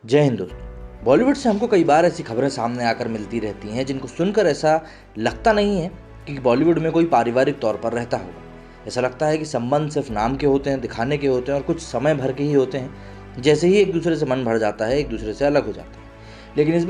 जय हिंद दोस्तों। बॉलीवुड से हमको कई बार ऐसी खबरें सामने आकर मिलती रहती हैं जिनको सुनकर ऐसा लगता नहीं है कि बॉलीवुड में कोई पारिवारिक तौर पर रहता होगा। ऐसा लगता है कि संबंध सिर्फ नाम के होते हैं, दिखाने के होते हैं और कुछ समय भर के ही होते हैं। जैसे ही एक दूसरे से मन भर जाता है, एक दूसरे से अलग हो जाते हैं। लेकिन इस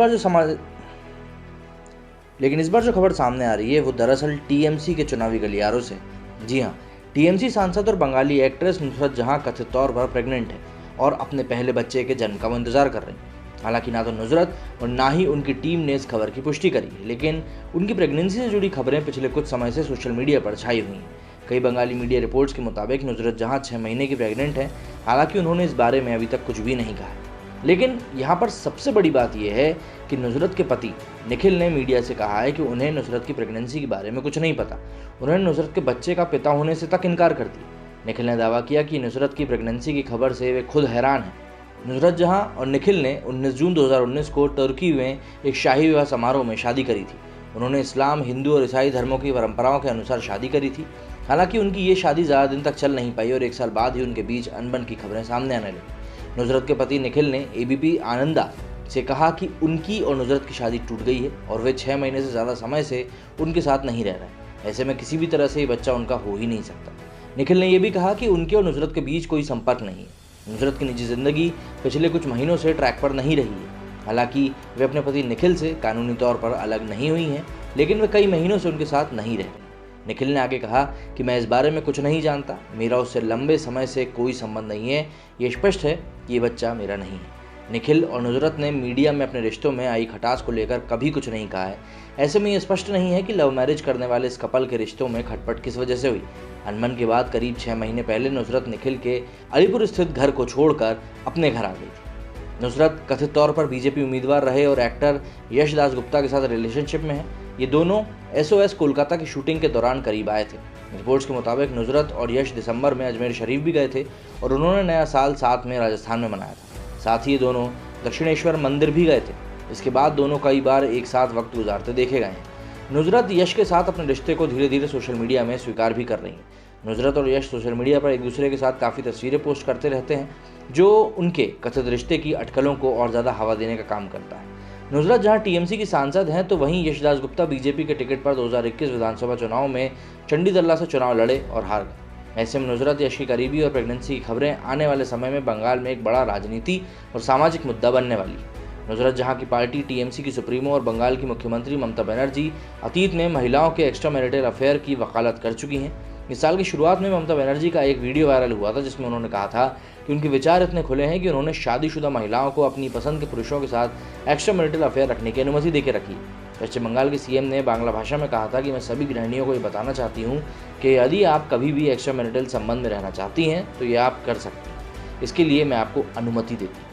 बार जो खबर सामने आ रही है वो दरअसल टीएमसी के चुनावी गलियारों से। जी हाँ, टीएमसी सांसद और बंगाली एक्ट्रेस नुसरत जहां कथित तौर पर प्रेग्नेंट है और अपने पहले बच्चे के जन्म का वो इंतजार कर रही हैं। हालांकि ना तो नुसरत और ना ही उनकी टीम ने इस खबर की पुष्टि करी है, लेकिन उनकी प्रेगनेंसी से जुड़ी खबरें पिछले कुछ समय से सोशल मीडिया पर छाई हुई हैं। कई बंगाली मीडिया रिपोर्ट्स के मुताबिक नुसरत जहां 6 महीने की प्रेग्नेंट है, हालांकि उन्होंने इस बारे में अभी तक कुछ भी नहीं कहा है। लेकिन यहाँ पर सबसे बड़ी बात यह है कि नुसरत के पति निखिल ने मीडिया से कहा है कि उन्हें नुसरत की प्रेगनेंसी के बारे में कुछ नहीं पता। उन्होंने नुसरत के बच्चे का पिता होने से तक इनकार कर दिया। निखिल ने दावा किया कि नुसरत की प्रेगनेंसी की खबर से वे खुद हैरान हैं। नुसरत जहां और निखिल ने 19 जून 2019 को तुर्की में एक शाही विवाह समारोह में शादी करी थी। उन्होंने इस्लाम, हिंदू और ईसाई धर्मों की परंपराओं के अनुसार शादी करी थी। हालांकि उनकी ये शादी ज़्यादा दिन तक चल नहीं पाई और 1 साल बाद ही उनके बीच अनबन की खबरें सामने आने लगी। नुसरत के पति निखिल ने एबीपी आनंदा से कहा कि उनकी और नुसरत की शादी टूट गई है और वे 6 महीने से ज़्यादा समय से उनके साथ नहीं रह रहे। ऐसे में किसी भी तरह से ये बच्चा उनका हो ही नहीं सकता। निखिल ने यह भी कहा कि उनके और नुसरत के बीच कोई संपर्क नहीं है। नुसरत की निजी जिंदगी पिछले कुछ महीनों से ट्रैक पर नहीं रही है। हालांकि वे अपने पति निखिल से कानूनी तौर पर अलग नहीं हुई हैं, लेकिन वे कई महीनों से उनके साथ नहीं रह रही। निखिल ने आगे कहा कि मैं इस बारे में कुछ नहीं जानता, मेरा उससे लंबे समय से कोई संबंध नहीं है। ये स्पष्ट है कि ये बच्चा मेरा नहीं है। निखिल और नुसरत ने मीडिया में अपने रिश्तों में आई खटास को लेकर कभी कुछ नहीं कहा है। ऐसे में ये स्पष्ट नहीं है कि लव मैरिज करने वाले इस कपल के रिश्तों में खटपट किस वजह से हुई। अनबन के बाद करीब 6 महीने पहले नुसरत निखिल के अलीपुर स्थित घर को छोड़कर अपने घर आ गई थी। नुसरत कथित तौर पर बीजेपी उम्मीदवार रहे और एक्टर यश दासगुप्ता के साथ रिलेशनशिप में है। ये दोनों एसओएस कोलकाता की शूटिंग के दौरान करीब आए थे। रिपोर्ट्स के मुताबिक नुसरत और यश दिसंबर में अजमेर शरीफ भी गए थे और उन्होंने नया साल साथ में राजस्थान में मनाया था। साथ ही ये दोनों दक्षिणेश्वर मंदिर भी गए थे। इसके बाद दोनों कई बार एक साथ वक्त गुजारते देखे गए हैं। नुसरत यश के साथ अपने रिश्ते को धीरे धीरे सोशल मीडिया में स्वीकार भी कर रही हैं। नुसरत और यश सोशल मीडिया पर एक दूसरे के साथ काफ़ी तस्वीरें पोस्ट करते रहते हैं, जो उनके कथित रिश्ते की अटकलों को और ज़्यादा हवा देने का काम करता है। नुसरत जहां टीएमसी की सांसद हैं, तो वहीं यश दासगुप्ता बीजेपी के टिकट पर 2021 विधानसभा चुनाव में चंडीदल्ला से चुनाव लड़े और हार गए। ऐसे में नुसरत यश की करीबी और प्रेगनेंसी की खबरें आने वाले समय में बंगाल में एक बड़ा राजनीति और सामाजिक मुद्दा बनने वाली है। नुसरत जहां की पार्टी टीएमसी की सुप्रीमो और बंगाल की मुख्यमंत्री ममता बनर्जी अतीत में महिलाओं के एक्स्ट्रा मैरिटल अफेयर की वकालत कर चुकी हैं। इस साल की शुरुआत में ममता बनर्जी का एक वीडियो वायरल हुआ था जिसमें उन्होंने कहा था कि उनके विचार इतने खुले हैं कि उन्होंने शादीशुदा महिलाओं को अपनी पसंद के पुरुषों के साथ एक्स्ट्रा मैरिटल अफेयर रखने की अनुमति देकर रखी। पश्चिम बंगाल के सीएम ने बांग्ला भाषा में कहा था कि मैं सभी गृहिणियों को ये बताना चाहती हूँ कि यदि आप कभी भी एक्स्ट्रा मैरिटल संबंध में रहना चाहती हैं तो ये आप कर सकती हैं। इसके लिए मैं आपको अनुमति देती हूँ।